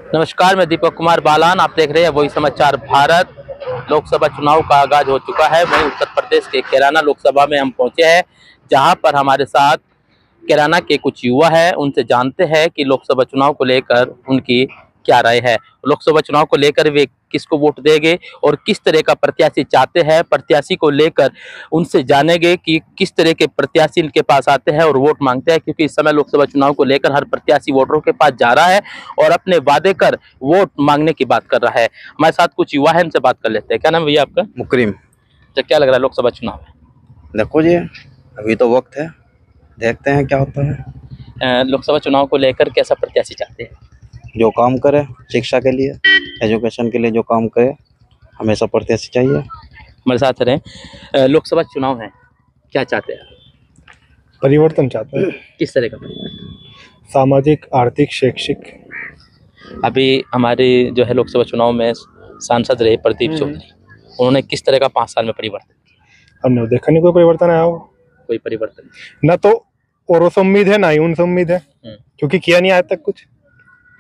नमस्कार, मैं दीपक कुमार बालान। आप देख रहे हैं वही समाचार भारत। लोकसभा चुनाव का आगाज हो चुका है। वहीं उत्तर प्रदेश के कैराना लोकसभा में हम पहुंचे हैं, जहां पर हमारे साथ कैराना के कुछ युवा हैं। उनसे जानते हैं कि लोकसभा चुनाव को लेकर उनकी क्या राय है, लोकसभा चुनाव को लेकर वे किसको वोट देंगे और किस तरह का प्रत्याशी चाहते हैं। प्रत्याशी को लेकर उनसे जानेंगे कि किस तरह के प्रत्याशी इनके पास आते हैं और वोट मांगते हैं, क्योंकि इस समय लोकसभा चुनाव को लेकर हर प्रत्याशी वोटरों के पास जा रहा है और अपने वादे कर वोट मांगने की बात कर रहा है। हमारे साथ कुछ युवा है, इनसे बात कर लेते हैं। क्या नाम है भैया आपका? मुकरीम। तो क्या लग रहा है लोकसभा चुनाव में? देखो जी, अभी तो वक्त है, देखते हैं क्या होता है। लोकसभा चुनाव को लेकर कैसा प्रत्याशी चाहते हैं? जो काम करे शिक्षा के लिए, एजुकेशन के लिए, जो काम करे, हमेशा प्रत्याशी चाहिए। हमारे साथ रहे। लोकसभा चुनाव है, क्या चाहते हैं? परिवर्तन चाहते हैं। किस तरह का परिवर्तन? सामाजिक, आर्थिक, शैक्षिक। अभी हमारे जो है लोकसभा चुनाव में सांसद रहे प्रदीप चौधरी, उन्होंने किस तरह का 5 साल में परिवर्तन? हमने देखा नहीं कोई परिवर्तन आया हो। कोई परिवर्तन ना तो औरों से उम्मीद है, ना ही उनसे उम्मीद है, क्योंकि किया नहीं आज तक कुछ।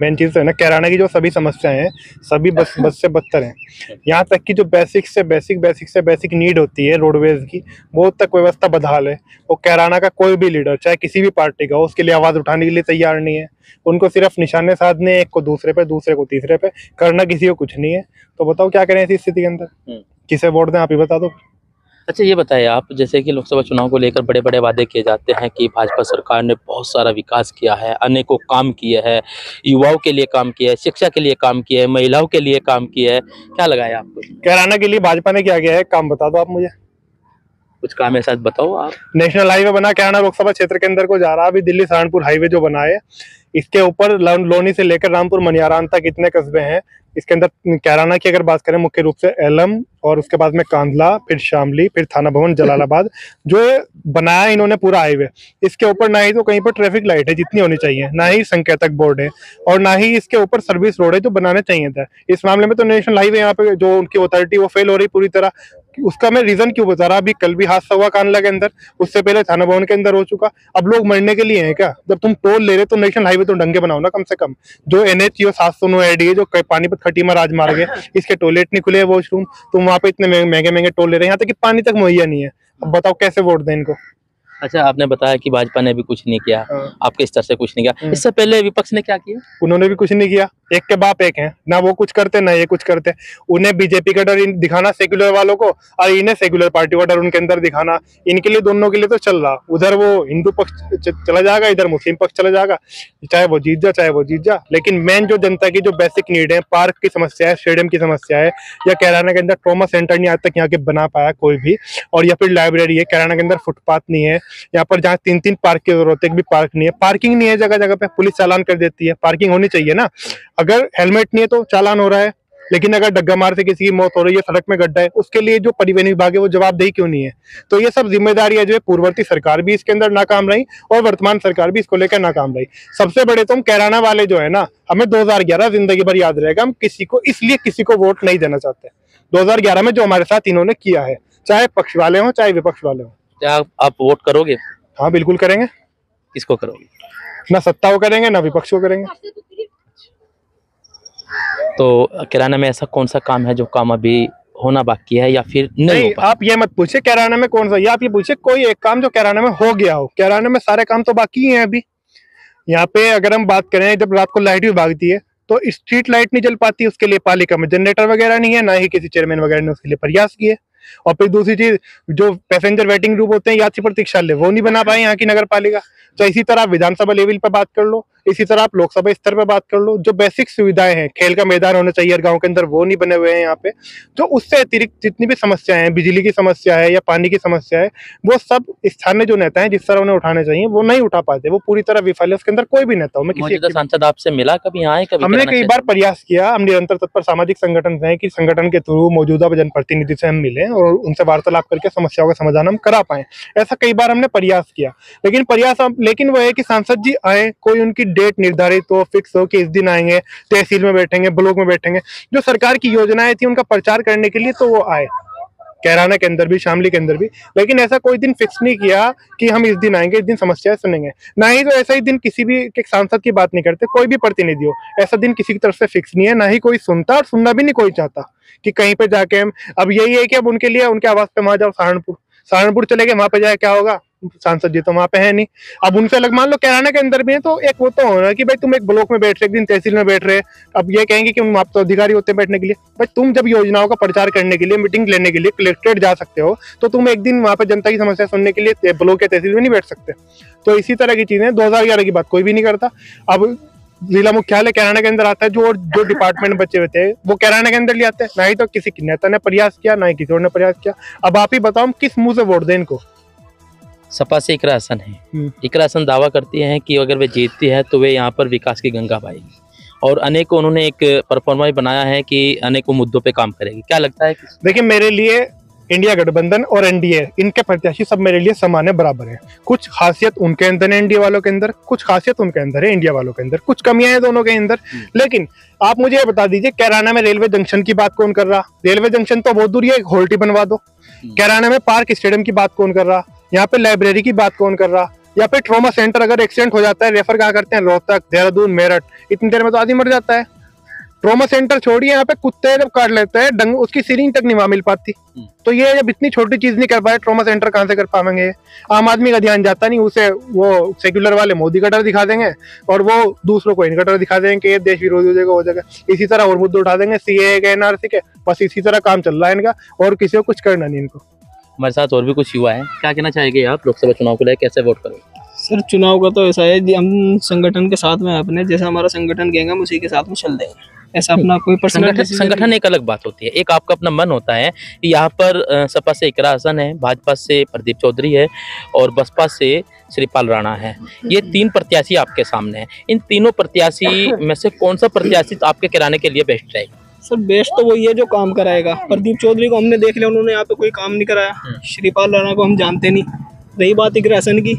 मेन चीज तो है ना, कैराना की जो सभी समस्याएं हैं, सभी बस से बदतर हैं। यहाँ तक कि जो बेसिक से बेसिक नीड होती है रोडवेज की, वो तक व्यवस्था बदहाल है। वो कैराना का कोई भी लीडर, चाहे किसी भी पार्टी का हो, उसके लिए आवाज उठाने के लिए तैयार नहीं है। उनको सिर्फ निशाने साधने, एक को दूसरे पे, दूसरे को तीसरे पे, करना किसी को कुछ नहीं है। तो बताओ क्या करें ऐसी स्थिति के अंदर, किसे वोट दें? आप ही बता दो। अच्छा ये बताइए आप, जैसे कि लोकसभा चुनाव को लेकर बड़े बड़े वादे किए जाते हैं कि भाजपा सरकार ने बहुत सारा विकास किया है, अनेकों काम किए हैं, युवाओं के लिए काम किया है, शिक्षा के लिए काम किया है, महिलाओं के लिए काम किया है। क्या लगा है आपको? कैराना के लिए भाजपा ने क्या किया है, काम बता दो आप मुझे। कुछ काम है शायद, बताओ आप। नेशनल हाईवे बना कैराना लोकसभा क्षेत्र के अंदर को जा रहा है, अभी दिल्ली सहारनपुर हाईवे जो बना है, इसके ऊपर लोनी से लेकर रामपुर मनियारान तक इतने कस्बे हैं। इसके अंदर कैराना की अगर बात करें, मुख्य रूप से एलम और उसके बाद में कांधला, फिर शामली, फिर थाना भवन जलालाबाद, जो बनाया इन्होंने पूरा हाईवे। इसके ऊपर ना ही तो कहीं पर ट्रैफिक लाइट है जितनी होनी चाहिए, ना ही संकेतक बोर्ड है, और ना ही इसके ऊपर सर्विस रोड है जो बनाने चाहिए था। इस मामले में तो नेशनल हाईवे यहाँ पे जो उनकी अथॉरिटी वो फेल हो रही पूरी तरह। उसका मैं रीजन क्यों बता रहा, अभी कल भी हादसा हुआ कांधला के अंदर, उससे पहले थाना भवन के अंदर हो चुका। अब लोग मरने के लिए हैं क्या? जब तुम टोल ले रहे तो नेशनल हाईवे तो ढंग के बनाओ ना कम से कम। जो NH 709 एडी है, जो पानीपत खटीमा राजमार्ग है, इसके टॉयलेट नहीं खुले, वॉशरूम, तुम वहाँ पे इतने महंगे महंगे टोल ले रहे हैं, यहाँ तक कि पानी तक मुहैया नहीं है। अब बताओ कैसे वोट दें इनको? अच्छा, आपने बताया कि भाजपा ने भी कुछ नहीं किया, आपके स्तर से कुछ नहीं किया। इससे पहले विपक्ष ने क्या किया? उन्होंने भी कुछ नहीं किया। एक के बाप एक हैं, ना वो कुछ करते ना ये कुछ करते। उन्हें बीजेपी का डर दिखाना सेक्युलर वालों को, और इन्हें सेक्युलर पार्टी का डर उनके अंदर दिखाना। इनके लिए, दोनों के लिए तो चल रहा, उधर वो हिंदू पक्ष चला जाएगा, इधर मुस्लिम पक्ष चला जाएगा, चाहे वो जीत जा। लेकिन मेन जो जनता की जो बेसिक नीड है, पार्क की समस्या है, स्टेडियम की समस्या है, या कैराना के अंदर ट्रॉमा सेंटर नहीं आज तक यहाँ के बना पाया कोई भी, और या फिर लाइब्रेरी है, कैराना के अंदर फुटपाथ नहीं है, यहाँ पर जहाँ 3-3 पार्क की जरूरत है, एक भी पार्क नहीं है, पार्किंग नहीं है, जगह जगह पे पुलिस चालान कर देती है। पार्किंग होनी चाहिए ना, अगर हेलमेट नहीं है तो चालान हो रहा है, लेकिन अगर डग्गा मार से किसी की मौत हो रही है, सड़क में गड्ढा है, उसके लिए जो परिवहन विभाग है वो जवाबदेही क्यों नहीं है? तो ये सब जिम्मेदारियां जो है, पूर्ववर्ती सरकार भी इसके अंदर नाकाम रही और वर्तमान सरकार भी इसको लेकर नाकाम रही। सबसे बड़े तो हम कैराना वाले जो है ना, हमें 2011 जिंदगी भर याद रहेगा। हम किसी को वोट नहीं देना चाहते 2011 में, जो हमारे साथ इन्होंने किया है, चाहे पक्ष वाले हों चाहे विपक्ष वाले हों। क्या आप वोट करोगे? हाँ बिल्कुल करेंगे। किसको करोगे? ना सत्ता को करेंगे, ना विपक्ष को करेंगे। तो कैराना में ऐसा कौन सा काम है जो काम अभी होना बाकी है या फिर नहीं? आप ये मत पूछिए कैराना में कौन सा, ये आप ये पूछिए कोई एक काम जो कैराना में हो गया हो। कैराना में सारे काम तो बाकी ही हैं अभी। यहाँ पे अगर हम बात करें, जब रात को लाइट भी भागती है तो स्ट्रीट लाइट नहीं जल पाती, उसके लिए पालिका में जनरेटर वगैरह नहीं है, ना ही किसी चेयरमैन वगैरह ने उसके लिए प्रयास किए। और फिर दूसरी चीज, जो पैसेंजर वेटिंग रूम होते हैं, यात्री प्रतीक्षालय, वो नहीं बना पाए यहाँ की नगर पालिका। तो इसी तरह आप विधानसभा लेवल पर बात कर लो, इसी तरह आप लोकसभा स्तर पर बात कर लो, जो बेसिक सुविधाएं हैं, खेल का मैदान होना चाहिए गांव के अंदर, वो नहीं बने हुए हैं यहाँ पे। जो उससे अतिरिक्त जितनी भी समस्याएं हैं, बिजली की समस्या है या पानी की समस्या है, वो सब स्थानीय जो नेता है जिस तरह उन्हें उठाने चाहिए वो नहीं उठा पाते, वो पूरी तरह विफल है। उसके अंदर कोई भी नेता हो, मैं किसी सांसद आपसे मिला कभी? आए कभी? हमने कई बार प्रयास किया, हम निरंतर तत्पर सामाजिक संगठन हैं कि संगठन के थ्रू मौजूदा जनप्रतिनिधि से हम मिले और उनसे वार्तालाप करके समस्याओं का समाधान हम करा पाए। ऐसा कई बार हमने प्रयास किया, लेकिन वो है कि सांसद जी आए, कोई उनकी डेट निर्धारित हो, फिक्स हो कि इस दिन आएंगे, तहसील में बैठेंगे, ब्लॉक में बैठेंगे, जो सरकार की योजनाएं थी उनका प्रचार करने के लिए, तो वो आए। कैराना के अंदर भी, शामली के अंदर भी। लेकिन ऐसा कोई दिन फिक्स नहीं किया कि हम इस दिन आएंगे, इस दिन समस्याएं सुनेंगे। ना ही तो ऐसा ही दिन किसी भी एक सांसद की बात नहीं करते, कोई भी प्रतिनिधि हो, ऐसा दिन किसी की तरफ से फिक्स नहीं है, ना ही कोई सुनता और सुनना भी नहीं कोई चाहता कि कहीं पे जाके हम। अब यही है कि अब उनके लिए उनके आवाज पे वहां जाओ, सहारनपुर चले गए, वहां पे जाए क्या होगा, सांसद जी तो वहां पे है नहीं। अब उनसे अलग मान लो कैराना के अंदर भी है, तो एक वो तो होना कि भाई तुम एक ब्लॉक में बैठ रहे, एक दिन तहसील में बैठ रहे, अब ये कहेंगे कि आप तो अधिकारी होते हैं बैठने के लिए। भाई तुम जब योजनाओं का प्रचार करने के लिए, मीटिंग लेने के लिए कलेक्ट्रेट जा सकते हो, तो तुम एक दिन वहां पे जनता की समस्या सुनने के लिए ब्लॉक या तहसील में नहीं बैठ सकते। तो इसी तरह की चीजें 2011 की बात कोई भी नहीं करता। अब जिला मुख्यालय कैराना के अंदर आता है, जो डिपार्टमेंट बचे हुए थे वो कैराना के अंदर ले आते हैं। ना ही तो किसी नेता ने प्रयास किया, ना ही किसी और ने प्रयास किया। अब आप ही बताओ किस मुंह से वोट दें इनको। सपा से इकरा हसन है। इकरा हसन दावा करती हैं कि अगर वे जीतती है तो वे यहाँ पर विकास की गंगा पाएगी, और अनेकों उन्होंने एक परफॉर्मेंस बनाया है कि अनेकों मुद्दों पे काम करेगी। क्या लगता है? देखिए, मेरे लिए इंडिया गठबंधन और एनडीए, इनके प्रत्याशी सब मेरे लिए समान है, बराबर है। कुछ खासियत उनके अंदर है एनडीए वालों के अंदर, कुछ खासियत उनके अंदर है इंडिया वालों के अंदर, कुछ कमियां हैं दोनों के अंदर। लेकिन आप मुझे ये बता दीजिए, कैराना में रेलवे जंक्शन की बात कौन कर रहा? रेलवे जंक्शन तो बहुत दूर है, एक होल्टी बनवा दो। कैराना में पार्क स्टेडियम की बात कौन कर रहा? यहाँ पे लाइब्रेरी की बात कौन कर रहा? या फिर ट्रॉमा सेंटर, अगर एक्सीडेंट हो जाता है रेफर कहाँ करते हैं? रोहतक, देहरादून, मेरठ। इतनी देर में तो आदमी मर जाता है। ट्रॉमा सेंटर छोड़िए, यहाँ पे कुत्ते जब काट लेते हैं उसकी सीरिंज तक नहीं वहां मिल पाती। तो ये जब इतनी छोटी चीज नहीं कर पाए, ट्रॉमा सेंटर कहाँ से कर पाएंगे? आम आदमी का ध्यान जाता नहीं, उसे वो सेक्युलर वाले मोदी कटर दिखा देंगे और वो दूसरों को इनकटर दिखा देंगे कि ये देश विरोधी हो जाएगा, हो जाएगा। इसी तरह और मुद्दे उठा देंगे, सीए के, एनआरसी के, बस इसी तरह काम चल रहा है इनका, और किसी को कुछ करना नहीं इनको। हमारे साथ और भी कुछ युवा है, क्या कहना चाहेंगे आप लोकसभा चुनाव को लेकर, कैसे वोट करोगे? सर, चुनाव का तो ऐसा है, हम संगठन के साथ में अपने, जैसा हमारा संगठन कहेंगे हम उसी के साथ में चल देंगे। ऐसा अपना कोई पर्सनल संगठन एक अलग बात होती है, एक आपका अपना मन होता है। यहाँ पर सपा से इकरा हसन है, भाजपा से प्रदीप चौधरी है और बसपा से श्रीपाल राणा है। ये तीन प्रत्याशी आपके सामने हैं। इन तीनों प्रत्याशी में से कौन सा प्रत्याशी आपके कराने के लिए बेस्ट रहेगा? सर, बेस्ट तो वही है जो काम कराएगा। प्रदीप चौधरी को हमने देख लिया, उन्होंने यहाँ पे कोई काम नहीं कराया। श्रीपाल राणा को हम जानते नहीं। रही बात इकरा हसन की,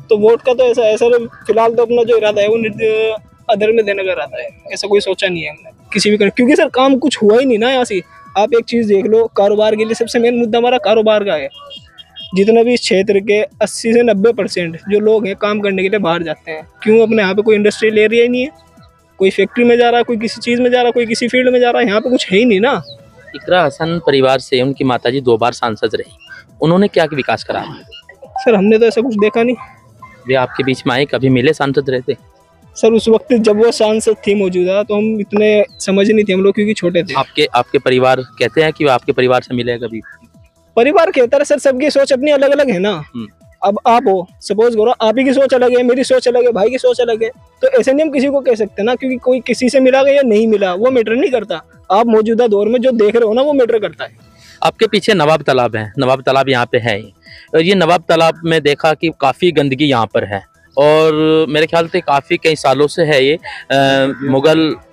तो वोट का तो ऐसा है सर, फिलहाल तो अपना जो इरादा है वो अदर में देने का इरादा है। ऐसा कोई सोचा नहीं है हमने किसी भी क्योंकि सर काम कुछ हुआ ही नहीं ना यहाँ से। आप एक चीज़ देख लो, कारोबार के लिए सबसे मेन मुद्दा हमारा कारोबार का है। जितना भी इस क्षेत्र के 80 से 90% जो लोग हैं काम करने के लिए बाहर जाते हैं। क्यों? अपने यहाँ पे कोई इंडस्ट्रियल एरिया ही नहीं है, कोई फैक्ट्री में जा रहा है, कोई किसी चीज़ में जा रहा है, कोई किसी फील्ड में जा रहा है, यहाँ पे कुछ है ही नहीं ना। इकरा हसन परिवार से उनकी माताजी 2 बार सांसद रही, उन्होंने क्या विकास करा? सर, हमने तो ऐसा कुछ देखा नहीं। वे आपके बीच में आए, कभी मिले, सांसद रहते? सर, उस वक्त जब वो सांसद थी मौजूदा, तो हम इतने समझ नहीं थे हम लोग, क्योंकि छोटे थे। आपके परिवार कहते हैं कि वो आपके परिवार से मिले कभी? परिवार कहता है सर, सबकी सोच अपनी अलग अलग है ना। अब आप हो, सपोज करो आप ही की सोच अलग है, मेरी सोच अलग है, भाई की सोच अलग है, तो ऐसे नहीं हम किसी को कह सकते ना, क्योंकि कोई किसी से मिला या नहीं मिला वो मैटर नहीं करता। आप मौजूदा दौर में जो देख रहे हो ना, वो मैटर करता है। आपके पीछे नवाब तालाब है, नवाब तालाब यहाँ पे है। ये नवाब तालाब में देखा कि काफ़ी गंदगी यहाँ पर है, और मेरे ख्याल से काफ़ी कई सालों से है ये।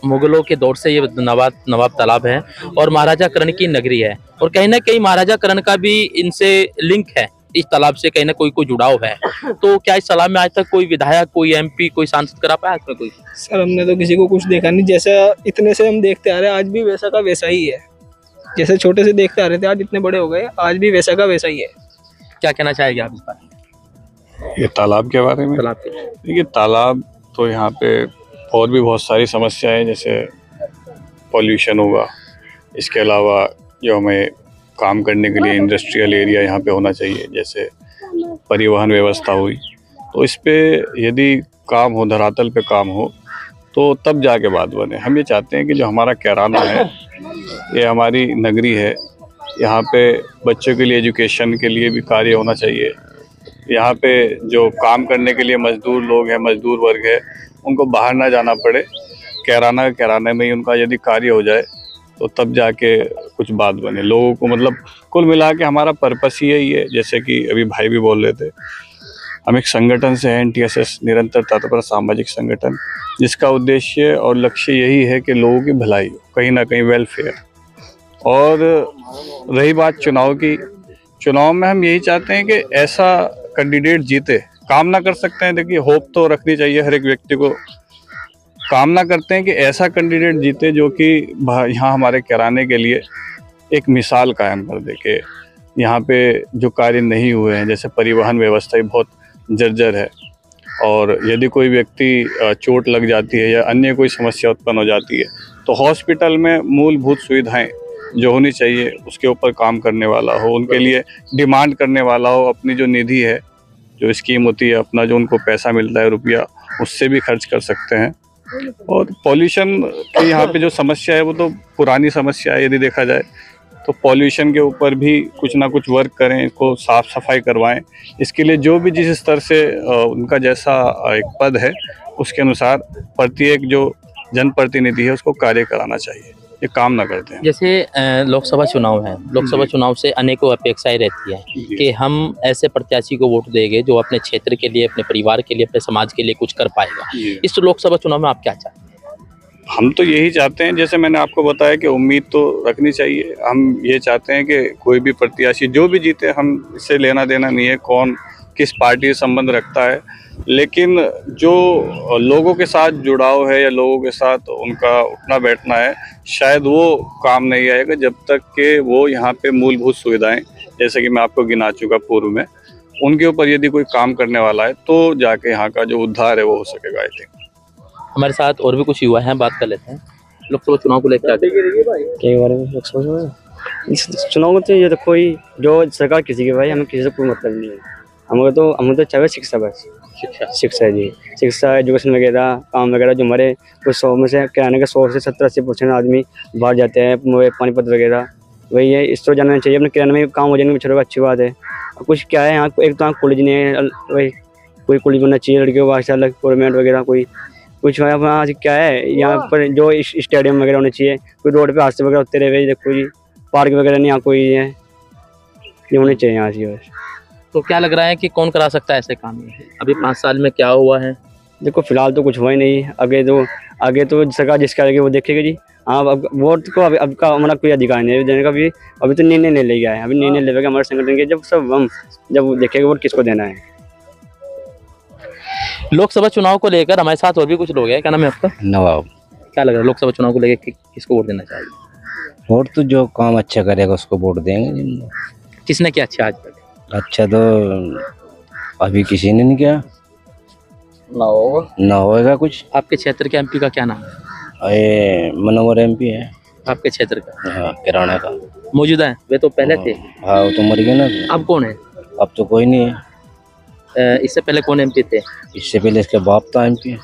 मुगलों के दौर से ये नवाब तालाब है और महाराजा कर्ण की नगरी है, और कहीं ना कहीं महाराजा कर्ण का भी इनसे लिंक है, इस तालाब से कहीं ना कोई जुड़ाव है। तो क्या इस तालाब में आज तक कोई विधायक, कोई एमपी, कोई सांसद करा पाया इसमें कोई? सर, हमने तो किसी को कुछ देखा नहीं। जैसा इतने से हम देखते आ रहे हैं, आज भी वैसा का वैसा ही है। जैसे छोटे से देखते आ रहे थे, आज इतने बड़े हो गए, आज भी वैसा का वैसा ही है। क्या कहना चाहेंगे आप इस बारे में? ये तालाब के बारे में? देखिए, तालाब तो यहाँ पे और भी बहुत सारी समस्याएं, जैसे पॉल्यूशन होगा, इसके अलावा जो हमें काम करने के लिए इंडस्ट्रियल एरिया यहाँ पे होना चाहिए, जैसे परिवहन व्यवस्था हुई, तो इस पे यदि काम हो, धरातल पे काम हो, तो तब जाके बात बने। हम ये चाहते हैं कि जो हमारा कैराना है, ये हमारी नगरी है, यहाँ पे बच्चों के लिए एजुकेशन के लिए भी कार्य होना चाहिए। यहाँ पे जो काम करने के लिए मजदूर लोग हैं, मजदूर वर्ग है, उनको बाहर ना जाना पड़े। कैराने में ही उनका यदि कार्य हो जाए तो तब जाके कुछ बात बने लोगों को। मतलब कुल मिला के हमारा पर्पस ही यही है, जैसे कि अभी भाई भी बोल रहे थे, हम एक संगठन से हैं, NTSS, निरंतर तत्पर सामाजिक संगठन, जिसका उद्देश्य और लक्ष्य यही है कि लोगों की भलाई हो, कहीं ना कहीं वेलफेयर। और रही बात चुनाव की, चुनाव में हम यही चाहते हैं कि ऐसा कैंडिडेट जीते। कामना कर सकते हैं, देखिए होप तो रखनी चाहिए हर एक व्यक्ति को। कामना करते हैं कि ऐसा कैंडिडेट जीते जो कि यहाँ हमारे कैराने के लिए एक मिसाल कायम कर दे, कि यहाँ पे जो कार्य नहीं हुए हैं, जैसे परिवहन व्यवस्था बहुत जर्जर है, और यदि कोई व्यक्ति चोट लग जाती है या अन्य कोई समस्या उत्पन्न हो जाती है तो हॉस्पिटल में मूलभूत सुविधाएं जो होनी चाहिए उसके ऊपर काम करने वाला हो, उनके लिए डिमांड करने वाला हो, अपनी जो निधि है, जो स्कीम होती है, अपना जो उनको पैसा मिलता है रुपया, उससे भी खर्च कर सकते हैं। और पॉल्यूशन की यहाँ पे जो समस्या है वो तो पुरानी समस्या है, यदि देखा जाए तो पॉल्यूशन के ऊपर भी कुछ ना कुछ वर्क करें, इसको साफ सफाई करवाएं। इसके लिए जो भी जिस स्तर से उनका जैसा एक पद है उसके अनुसार प्रत्येक जो जनप्रतिनिधि है उसको कार्य कराना चाहिए, ये काम ना करते हैं। जैसे लोकसभा चुनाव है, लोकसभा चुनाव से अनेकों अपेक्षाएं रहती हैं कि हम ऐसे प्रत्याशी को वोट देंगे जो अपने क्षेत्र के लिए, अपने परिवार के लिए, अपने समाज के लिए कुछ कर पाएगा। इस लोकसभा चुनाव में आप क्या चाहते हैं? हम तो यही चाहते हैं, जैसे मैंने आपको बताया कि उम्मीद तो रखनी चाहिए। हम ये चाहते हैं कि कोई भी प्रत्याशी जो भी जीते, हम इससे लेना देना नहीं है कौन किस पार्टी से संबंध रखता है, लेकिन जो लोगों के साथ जुड़ाव है या लोगों के साथ उनका उठना बैठना है, शायद वो काम नहीं आएगा जब तक कि वो यहाँ पे मूलभूत सुविधाएं, जैसे कि मैं आपको गिना चुका पूर्व में, उनके ऊपर यदि कोई काम करने वाला है तो जाके यहाँ का जो उद्धार है वो हो सकेगा। आई थिंक हमारे साथ और भी कुछ युवा हैं, बात कर लेते हैं। लोकसभा चुनाव को लेकर के बारे में लोकसभा इस चुनाव में तो ये तो कोई जो सरकार किसी के भाई, हमें किसी से कोई मतलब नहीं है। हम तो चाहिए शिक्षा, बस शिक्षा जी, शिक्षा, एजुकेशन वगैरह, काम वगैरह। जो हमारे कुछ 100 में से किराने के 100 से 70-80% आदमी बाहर जाते हैं, पानीपत वगैरह, वही है। इस तरह जाना चाहिए, अपने किराने में काम हो जाने में छोड़ेगा, अच्छी बात है। कुछ क्या है यहाँ, एक तो यहाँ कॉलेज नहीं है, वही कोई कॉलेज बनना चाहिए लड़कियों वास्ते अलग, गवर्नमेंट वगैरह कोई कुछ। आज क्या है यहाँ पर, जो स्टेडियम वगैरह होने चाहिए, कोई रोड पे हादसे वगैरह होते रहे, देखो जी पार्क वगैरह नहीं, यहाँ कोई है, ये होने चाहिए यहाँ की। बस तो क्या लग रहा है कि कौन करा सकता है ऐसे काम? अभी 5 साल में क्या हुआ है? देखो फिलहाल तो कुछ हुआ ही नहीं। आगे तो सरकार जिसका आएगी वो देखेगी जी। हाँ, अब वोट को अब का हमारा कोई अधिकार नहीं है देने का भी। अभी तो निर्णय ले लिया है, अभी निर्णय लेगा हमारे संगठन के, जब देखेंगे वोट किसको देना है। लोकसभा चुनाव को लेकर हमारे साथ और भी कुछ लोग हैं। क्या नाम है आपका? नवाब। क्या लग रहा है लोकसभा चुनाव को लेकर किसको वोट देना चाहिए? वोट तो जो काम अच्छा करेगा उसको वोट देंगे। किसने किया अच्छा आज तक? अच्छा तो अभी किसी ने नहीं किया, ना होगा कुछ। आपके क्षेत्र के एमपी का क्या नाम है? ये मनोहर एमपी है आपके क्षेत्र का? हाँ, किराना का मौजूदा है, वे तो पहले थे। हाँ, वो तो मर गए ना। अब कौन है? अब तो कोई नहीं है। इससे पहले कौन एमपी थे? इससे पहले इसके बाप था एमपी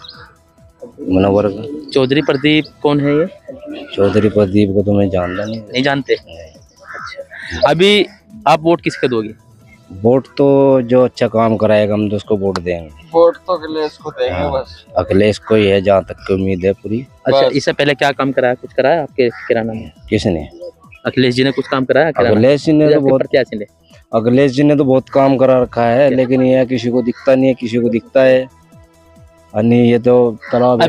मनोहर का। चौधरी प्रदीप कौन है ये? चौधरी प्रदीप को तो मैं जानता नहीं जानते। अच्छा, अभी आप वोट किसके दोगे? वोट तो जो अच्छा काम कराएगा हम तो उसको वोट देंगे। वोट तो अखिलेश को देंगे। हाँ, बस अखिलेश को ही है जहाँ तक की उम्मीद है पूरी। अच्छा, इससे पहले क्या काम कराया? कुछ कराया आपके किराना में? किसने? अखिलेश जी ने कुछ काम कराया? अखिलेश जी ने तो बहुत प्रत्याशी ने अखिलेश जी ने तो बहुत काम करा रखा है, लेकिन ये किसी को दिखता नहीं है, किसी को दिखता है नहीं। ये तो तालाब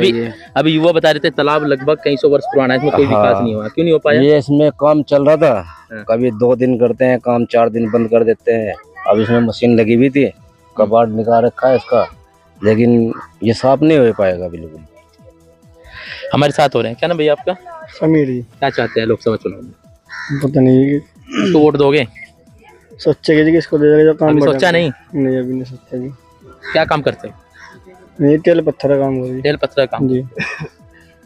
अभी युवा बता रहे थे तालाब लगभग कई 100 वर्ष पुराना है, इसमें कोई विकास नहीं हुआ। क्यों नहीं हो पाया? ये इसमें काम चल रहा था, कभी 2 दिन करते हैं काम, 4 दिन बंद कर देते हैं। अब इसमें मशीन लगी हुई थी, कबाड़ निकाल रखा है इसका, लेकिन ये साफ नहीं हो पाएगा बिल्कुल। हमारे साथ हो रहे हैं। क्या ना भैया आपका? समीर जी। क्या चाहते हैं लोकसभा चुनाव में? पता नहीं, तो वोट दोगे? सोचेंगे जी किसको दे देगा, जो काम सोचा नहीं? नहीं, अभी नहीं सोचा जी। क्या काम करते हो? नहीं, तेल पत्थर का काम हो रही है। तेल पत्थर काम जी।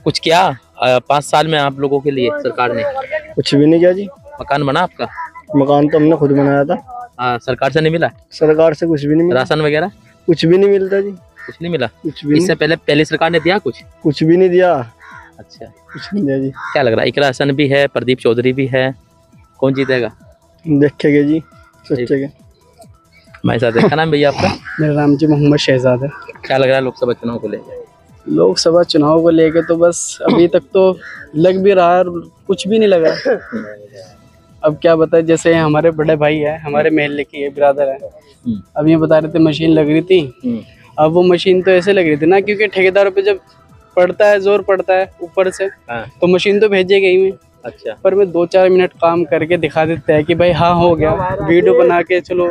कुछ किया 5 साल में आप लोगों के लिए सरकार ने? कुछ भी नहीं किया जी। मकान बना आपका? मकान तो हमने खुद बनाया था। सरकार से नहीं मिला? सरकार से कुछ भी नहीं मिला। राशन वगैरह कुछ भी नहीं मिलता जी। कुछ नहीं मिला? कुछ भी इससे पहले सरकार ने दिया कुछ भी नहीं दिया। अच्छा, कुछ नहीं दिया जी। क्या लग रहा है? इकरा हसन भी है, प्रदीप चौधरी भी है, कौन जीतेगा? देखेंगे जी, सोचेंगे। हमारे साथ क्या नाम भैया आपका? मेरा नाम जी मोहम्मद शहजाद है। क्या लग रहा है लोकसभा चुनाव को लेकर? लोकसभा चुनाव को लेकर तो बस अभी तक तो लग भी रहा है, कुछ भी नहीं लगा। अब क्या बताए, जैसे हमारे बड़े भाई है, हमारे महल्ले की है, बिरादर है, अब ये बता रहे थे मशीन लग रही थी। अब वो मशीन तो ऐसे लग रही थी ना, क्योंकि ठेकेदारों पे जब पड़ता है, जोर पड़ता है ऊपर से, तो मशीन तो भेजेगा ही में। अच्छा, पर मैं 2-4 मिनट काम करके दिखा देते हैं कि भाई हाँ हो गया, वीडियो बना के चलो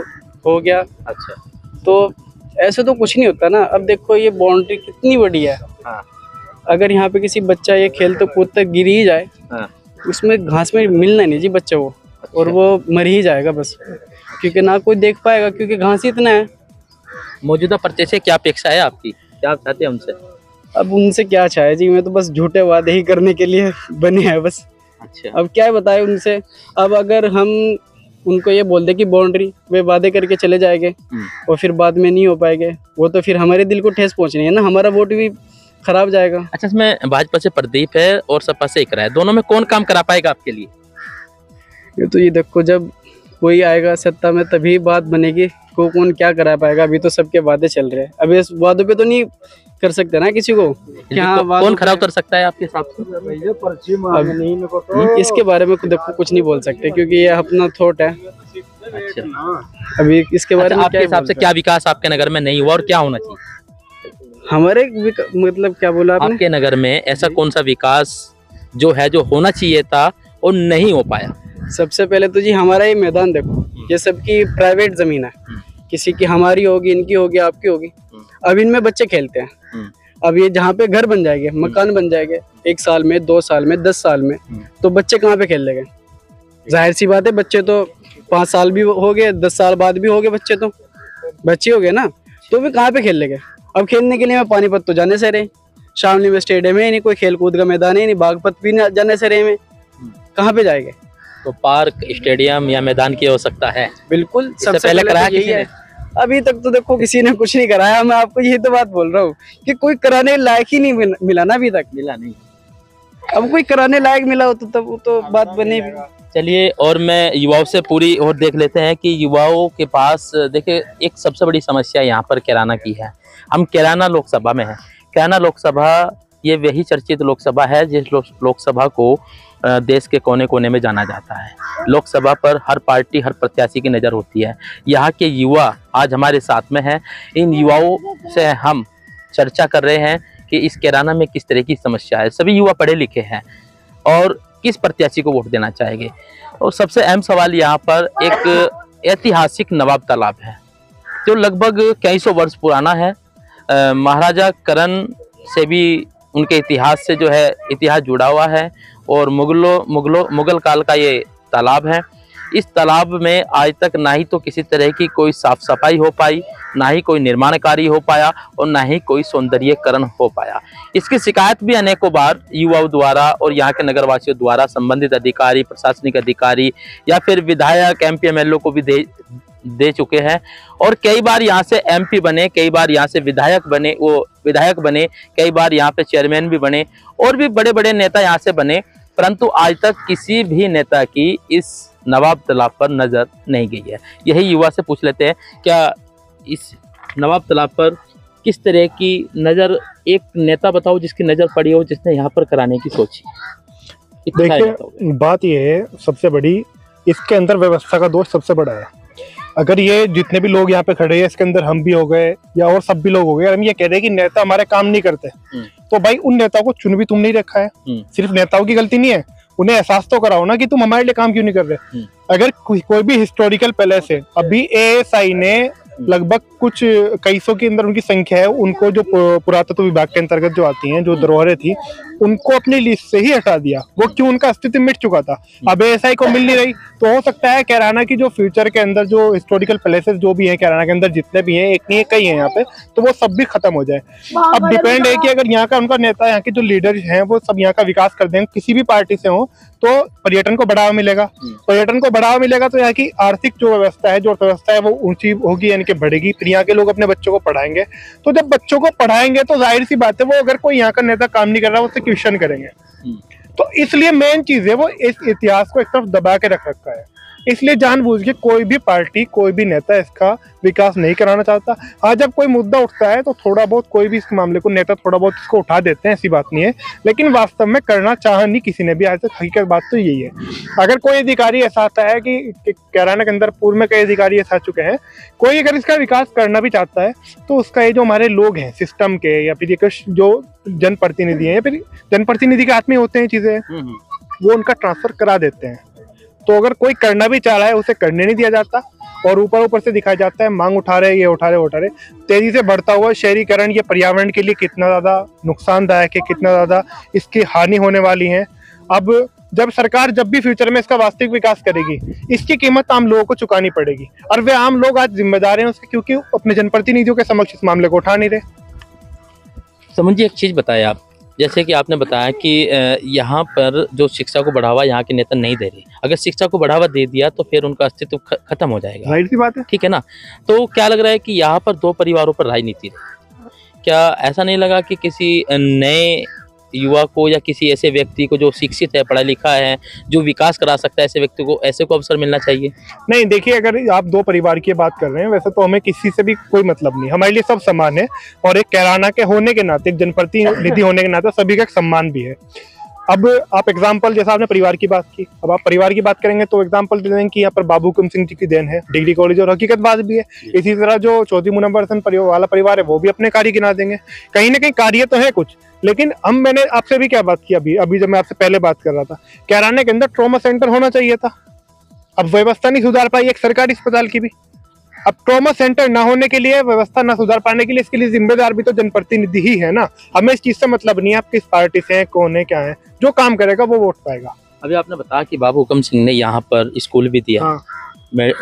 हो गया। अच्छा, तो ऐसे तो कुछ नहीं होता ना। अब देखो ये बाउंड्री कितनी बड़ी है। अगर यहाँ पे किसी बच्चा ये खेलते कूदते गिर ही जाए, उसमें घास में मिलना नहीं जी बच्चे को। और वो मर ही जाएगा बस, क्योंकि ना कोई देख पाएगा, क्योंकि घास ही इतना है। मौजूदा प्रत्याशी से क्या अपेक्षा है आपकी, क्या आप चाहते हैं उनसे? अब उनसे क्या चाहे जी, मैं तो बस झूठे वादे ही करने के लिए बने हैं बस। अच्छा, अब क्या बताए उनसे। अब अगर हम उनको ये बोल दे कि बाउंड्री, वे वादे करके चले जाएंगे और फिर बाद में नहीं हो पाएंगे, वो तो फिर हमारे दिल को ठेस पहुंचनी है ना, हमारा वोट भी खराब जाएगा। अच्छा, इसमें भाजपा से प्रदीप है और सपा से इकरा है, दोनों में कौन काम करा पाएगा आपके लिए? ये तो ये देखो, जब कोई आएगा सत्ता में तभी बात बनेगी, को कौन क्या करा पाएगा। अभी तो सबके वादे चल रहे हैं, अभी इस वादों पे तो नहीं कर सकते ना किसी को कि हाँ कौन खरा उतर सकता है आपके हिसाब से? इसके बारे में देखो कुछ नहीं बोल सकते, क्योंकि ये अपना थॉट है। अच्छा, अभी इसके बारे में आपके हिसाब से क्या विकास आपके नगर में नहीं हुआ और क्या होना चाहिए? हमारे मतलब क्या बोला आपने? आपके नगर में ऐसा कौन सा विकास जो है जो होना चाहिए था और नहीं हो पाया? सबसे पहले तो जी हमारा ये मैदान देखो, ये सबकी प्राइवेट जमीन है, किसी की हमारी होगी, इनकी होगी, आपकी होगी। अब इनमें बच्चे खेलते हैं। अब ये जहाँ पे घर बन जाएंगे, मकान बन जाएंगे 1 साल में, 2 साल में, 10 साल में, तो बच्चे कहाँ पे खेल लेंगे? जाहिर सी बात है, बच्चे तो 5 साल भी हो गए, 10 साल बाद भी हो गए, बच्चे तो बच्चे हो गए ना, तो वे कहाँ पे खेल लेंगे? अब खेलने के लिए मैं पानीपत तो जाने से रहे, शामली में स्टेडियम है नहीं, कोई खेल कूद का मैदान है नहीं, बागपत भी जाने से रहे में, कहाँ पे जाएंगे? तो पार्क, स्टेडियम या मैदान की हो सकता है। बिल्कुल, सबसे पहले कराया किसी ने? अभी तक तो देखो किसी ने कुछ नहीं कराया। मैं आपको यही तो बात बोल रहा हूँ कि कोई कराने लायक ही नहीं मिला ना, अभी तक मिला नहीं। अब कोई कराने लायक मिला हो तो तब तो बात बने। चलिए, और मैं युवाओं से पूरी और देख लेते हैं कि युवाओं के पास देखिए एक सबसे बड़ी समस्या यहाँ पर कैराना की है। हम कैराना लोकसभा में हैं। कैराना लोकसभा ये वही चर्चित लोकसभा है जिस लोकसभा को देश के कोने कोने में जाना जाता है। लोकसभा पर हर पार्टी, हर प्रत्याशी की नज़र होती है। यहाँ के युवा आज हमारे साथ में हैं। इन युवाओं से हम चर्चा कर रहे हैं कि इस कैराना में किस तरह की समस्या है। सभी युवा पढ़े लिखे हैं और किस प्रत्याशी को वोट देना चाहेंगे। और सबसे अहम सवाल यहाँ पर एक ऐतिहासिक नवाब तालाब है जो लगभग कई सौ वर्ष पुराना है। महाराजा करण से भी उनके इतिहास से जो है इतिहास जुड़ा हुआ है और मुगल काल का ये तालाब है। इस तालाब में आज तक ना ही तो किसी तरह की कोई साफ सफाई हो पाई, ना ही कोई निर्माण कार्य हो पाया और ना ही कोई सौंदर्यीकरण हो पाया। इसकी शिकायत भी अनेकों बार युवाओं द्वारा और यहाँ के नगरवासियों द्वारा संबंधित अधिकारी, प्रशासनिक अधिकारी या फिर विधायक, MP, MLO को भी दे चुके हैं। और कई बार यहाँ से MP बने, कई बार यहाँ से विधायक बने, कई बार यहाँ पे चेयरमैन भी बने और भी बड़े बड़े नेता यहाँ से बने, परंतु आज तक किसी भी नेता की इस नवाब तालाब पर नजर नहीं गई है। यही युवा से पूछ लेते हैं, क्या इस नवाब तालाब पर किस तरह की नजर, एक नेता बताओ जिसकी नजर पड़ी हो, जिसने यहाँ पर कराने की सोची। देखिए, बात यह है सबसे बड़ी, इसके अंदर व्यवस्था का दोष सबसे बड़ा है। अगर ये जितने भी लोग यहाँ पे खड़े हैं, इसके अंदर हम भी हो गए या और सब भी लोग हो गए, हम ये कह रहे हैं कि नेता हमारे काम नहीं करते, तो भाई उन नेताओं को चुन भी तुम नहीं रखा है। सिर्फ नेताओं की गलती नहीं है, उन्हें एहसास तो कराओ ना कि तुम हमारे लिए काम क्यों नहीं कर रहे। अगर कोई भी हिस्टोरिकल पैलेस है, अभी ASI ने लगभग कुछ कई सौ के अंदर उनकी संख्या है, उनको जो पुरातत्व विभाग के अंतर्गत जो आती हैं, जो धरोहरें थी, उनको अपनी लिस्ट से ही हटा दिया। वो क्यों? उनका अस्तित्व मिट चुका था। अब ASI को मिल नहीं रही, तो हो सकता है कैराना की जो फ्यूचर के अंदर जो हिस्टोरिकल पैलेसेस जो भी हैं कैराना के अंदर, जितने भी हैं, एक नहीं है कई हैं यहाँ पे, तो वो सब भी खत्म हो जाए। अब डिपेंड है कि अगर यहाँ का उनका नेता, यहाँ के जो लीडर हैं, वो सब यहाँ का विकास कर दें, किसी भी पार्टी से हो, तो पर्यटन को बढ़ावा मिलेगा। पर्यटन को बढ़ावा मिलेगा तो यहाँ की आर्थिक जो व्यवस्था है, जो अर्थव्यवस्था है, वो ऊंची होगी, यानी कि बढ़ेगी। फिर यहाँ के लोग अपने बच्चों को पढ़ाएंगे, तो जब बच्चों को पढ़ाएंगे तो जाहिर सी बात है, वो अगर कोई यहाँ का नेता काम नहीं कर रहा, उससे क्वेश्चन करेंगे। तो इसलिए मेन चीज है, वो इस इतिहास को एक तरफ दबा के रख रखा है। इसलिए जानबूझ के कोई भी पार्टी, कोई भी नेता इसका विकास नहीं कराना चाहता। हाँ, जब कोई मुद्दा उठता है तो थोड़ा बहुत कोई भी इस मामले को, नेता थोड़ा बहुत इसको उठा देते हैं, ऐसी बात नहीं है, लेकिन वास्तव में करना चाह नहीं किसी ने भी आज तक। हकीकत बात तो यही है। अगर कोई अधिकारी ऐसा आता है कि कैराना के अंदर पूर्व में कई अधिकारी ऐसा आ चुके हैं, कोई अगर इसका विकास करना भी चाहता है तो उसका ये जो हमारे लोग हैं सिस्टम के, या फिर जो जनप्रतिनिधि हैं, या फिर जनप्रतिनिधि के हाथ में होते हैं चीजें, वो उनका ट्रांसफर करा देते हैं। तो अगर कोई करना भी चाह रहा है, उसे करने नहीं दिया जाता और ऊपर से दिखाया जाता है मांग उठा रहे, ये उठा रहे। तेजी से बढ़ता हुआ शहरीकरण ये पर्यावरण के लिए कितना ज़्यादा नुकसानदायक है, कितना ज़्यादा इसकी हानि होने वाली है। अब जब सरकार जब भी फ्यूचर में इसका वास्तविक विकास करेगी, इसकी कीमत आम लोगों को चुकानी पड़ेगी। और वे आम लोग आज जिम्मेदार हैं उसके, क्योंकि अपने जनप्रतिनिधियों के समक्ष इस मामले को उठा नहीं रहे। तो मुझे एक चीज़ बताएं आप, जैसे कि आपने बताया कि यहाँ पर जो शिक्षा को बढ़ावा यहाँ के नेता नहीं दे रहे। अगर शिक्षा को बढ़ावा दे दिया तो फिर उनका अस्तित्व खत्म हो जाएगा। जाहिर सी बात है, ठीक है ना। तो क्या लग रहा है कि यहाँ पर दो परिवारों पर राजनीति है। क्या ऐसा नहीं लगा कि किसी नए युवा को या किसी ऐसे व्यक्ति को जो शिक्षित है, पढ़ा लिखा है, जो विकास करा सकता है, ऐसे को अवसर मिलना चाहिए? नहीं, देखिए, अगर आप दो परिवार की बात कर रहे हैं, वैसे तो हमें किसी से भी कोई मतलब नहीं, हमारे लिए सब समान है। और एक कैराना के होने के नाते, एक जनप्रतिनिधि होने के नाते सभी का एक सम्मान भी है। अब आप एग्जाम्पल, जैसा आपने परिवार की बात की, अब आप परिवार की बात करेंगे तो एग्जाम्पल दे देंगे कि यहाँ पर बाबू हुकुम सिंह जी की देन है, डिग्री कॉलेज, और हकीकत बात भी है। इसी तरह जो चौधरी मुनव्वर हसन वाला परिवार है, वो भी अपने कार्य गिना देंगे। कहीं ना कहीं कार्य तो है कुछ, लेकिन मैंने आपसे भी क्या बात की अभी जब मैं आपसे पहले बात कर रहा था, कैराना के अंदर ट्रॉमा सेंटर होना चाहिए था। अब व्यवस्था नहीं सुधार पाई एक सरकारी अस्पताल की भी। अब ट्रॉमा सेंटर ना होने के लिए, व्यवस्था ना सुधार पाने के लिए, इसके लिए जिम्मेदार भी तो जनप्रतिनिधि ही है ना। हमें इस चीज से मतलब नहीं है आप किस पार्टी से हैं, कौन है, क्या है। जो काम करेगा वो वोट पाएगा। अभी आपने बताया कि बाबू हुकुम सिंह ने यहाँ पर स्कूल भी दिया, हाँ।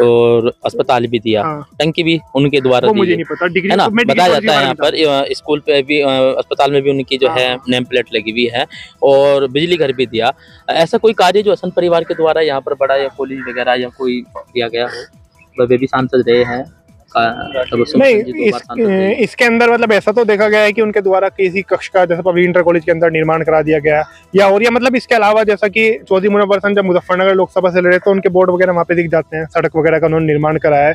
और अस्पताल भी दिया, हाँ। टंकी भी उनके द्वारा दी, मुझे नहीं पता, डिग्री है ना, तो बताया जाता है। यहाँ पर स्कूल पे भी, अस्पताल में भी उनकी जो है नेम प्लेट लगी हुई है, और बिजली घर भी दिया। ऐसा कोई कार्य जो हसन परिवार के द्वारा यहाँ पर बड़ा, या कॉलेज वगैरह या कोई किया गया हो? वे भी सांसद रहे हैं। नहीं, इसके अंदर मतलब ऐसा तो देखा गया है कि उनके द्वारा किसी कक्ष का, जैसे पब्लिक इंटर कॉलेज के अंदर निर्माण करा दिया गया, या और, या मतलब इसके अलावा जैसा कि चौधरी मुनव्वर हसन जब मुजफ्फरनगर लोकसभा से लड़े तो उनके बोर्ड वगैरह वहाँ पे दिख जाते हैं, सड़क वगैरह का उन्होंने निर्माण कराया है।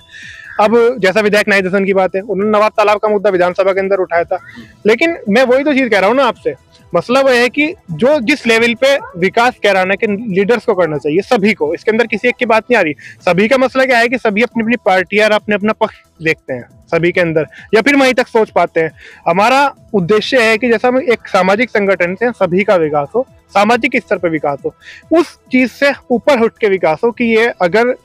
अब जैसा विधायक नाहिद हसन की बात है, उन्होंने नवाब तालाब का मुद्दा विधानसभा के अंदर उठाया था। लेकिन मैं वही तो चीज कह रहा हूँ ना आपसे, मसला वो है कि जो जिस लेवल पे विकास कैराना के लीडर्स को करना चाहिए, सभी को, इसके अंदर किसी एक की बात नहीं आ रही। सभी का मसला क्या है कि सभी अपनी अपनी पार्टी और अपने अपना पक्ष देखते हैं सभी के अंदर, या फिर वहीं तक सोच पाते हैं। हमारा उद्देश्य है कि जैसा हम एक सामाजिक संगठन से सभी का विकास हो, सामाजिक स्तर पर विकास हो, उस चीज से ऊपर उठ के विकास हो कि ये अगर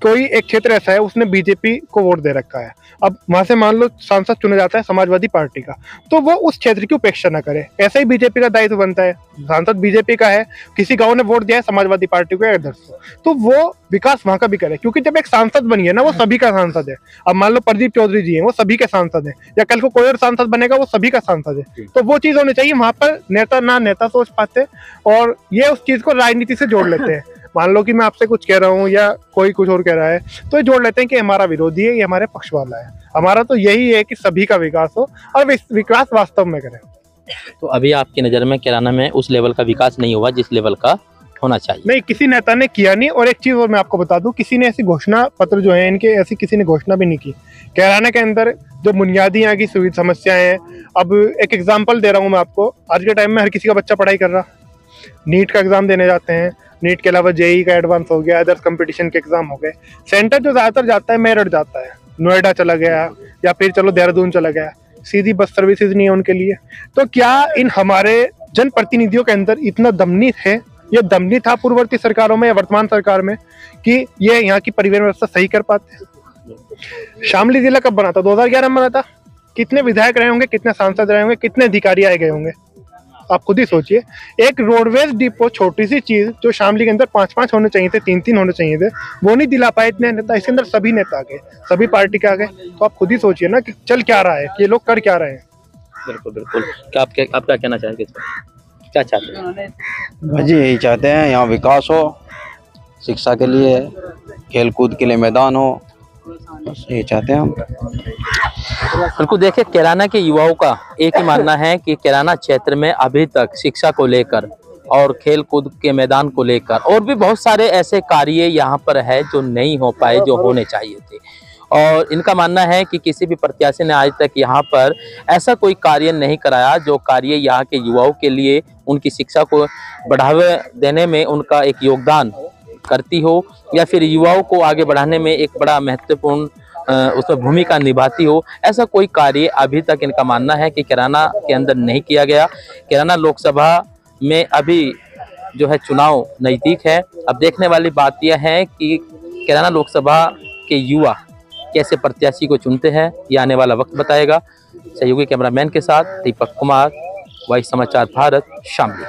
कोई एक क्षेत्र ऐसा है उसने बीजेपी को वोट दे रखा है, अब वहां से मान लो सांसद चुना जाता है समाजवादी पार्टी का, तो वो उस क्षेत्र की उपेक्षा न करे। ऐसा ही बीजेपी का दायित्व बनता है। सांसद बीजेपी का है, किसी गांव ने वोट दिया है समाजवादी पार्टी को या इधर से, तो वो विकास वहां का भी करे, क्योंकि जब एक सांसद बनी है ना, वो सभी का सांसद है। अब मान लो प्रदीप चौधरी जी हैं, वो सभी के सांसद हैं, या कल को कोई और सांसद बनेगा वो सभी का सांसद है। तो वो चीज होनी चाहिए। वहां पर नेता ना नेता सोच पाते, और ये उस चीज को राजनीति से जोड़ लेते हैं। मान लो कि मैं आपसे कुछ कह रहा हूँ या कोई कुछ और कह रहा है, तो ये जोड़ लेते हैं कि हमारा विरोधी है, ये हमारे पक्ष वाला है। हमारा तो यही है कि सभी का विकास हो, और विकास वास्तव में करें। तो अभी आपकी नज़र में कैराना में उस लेवल का विकास नहीं हुआ जिस लेवल का होना चाहिए? नहीं, किसी नेता ने किया नहीं। और एक चीज और मैं आपको बता दूं, किसी ने ऐसी घोषणा पत्र जो है इनके, ऐसी किसी ने घोषणा भी नहीं की। कैराना के अंदर जो बुनियादी यहाँ की सुविधा समस्याएं हैं, अब एक एग्जाम्पल दे रहा हूँ मैं आपको। आज के टाइम में हर किसी का बच्चा पढ़ाई कर रहा, नीट का एग्जाम देने जाते हैं, नीट के अलावा जेई का एडवांस हो गया, अदर्स कंपटीशन के एग्जाम हो गए। सेंटर जो ज्यादातर जाता है मेरठ जाता है, नोएडा चला गया, या फिर चलो देहरादून चला गया। सीधी बस सर्विसेज नहीं है उनके लिए। तो क्या इन हमारे जनप्रतिनिधियों के अंदर इतना दमनी है, ये दमनी था पूर्ववर्ती सरकारों में या वर्तमान सरकार में, कि ये यहाँ की परिवहन व्यवस्था सही कर पाते हैं? शामली जिला कब बना था? 2011 में बना था। कितने विधायक रहे होंगे, कितने सांसद रहे होंगे, कितने अधिकारी आए गए होंगे, आप खुद ही सोचिए। एक रोडवेज डिपो, छोटी सी चीज जो शामली के अंदर 5-5 होने चाहिए थे, 3-3 होने चाहिए थे, वो नहीं दिला पाए इतने नेता। इसके अंदर सभी नेता आ गए, सभी पार्टी के आ गए। तो आप खुद ही सोचिए ना कि चल क्या रहा है, ये लोग कर क्या रहे हैं। बिल्कुल बिल्कुल। क्या आप क्या कहना चाहेंगे इस पर? क्या चाहते हैं? जी यही चाहते हैं, यहाँ विकास हो, शिक्षा के लिए, खेल कूद के लिए मैदान हो, बस यही चाहते हैं हम। बिल्कुल। देखिए, कैराना के युवाओं का एक ही मानना है कि कैराना क्षेत्र में अभी तक शिक्षा को लेकर और खेल कूद के मैदान को लेकर और भी बहुत सारे ऐसे कार्य यहाँ पर है जो नहीं हो पाए, जो होने चाहिए थे। और इनका मानना है कि किसी भी प्रत्याशी ने आज तक यहाँ पर ऐसा कोई कार्य नहीं कराया जो कार्य यहाँ के युवाओं के लिए, उनकी शिक्षा को बढ़ावा देने में उनका एक योगदान करती हो, या फिर युवाओं को आगे बढ़ाने में एक बड़ा महत्वपूर्ण उसमें भूमिका निभाती हो। ऐसा कोई कार्य अभी तक इनका मानना है कि कैराना के अंदर नहीं किया गया। कैराना लोकसभा में अभी जो है चुनाव नज़दीक है। अब देखने वाली बात यह है कि कैराना लोकसभा के युवा कैसे प्रत्याशी को चुनते हैं, ये आने वाला वक्त बताएगा। सहयोगी कैमरामैन के साथ दीपक कुमार, वॉइस समाचार भारत, शामली।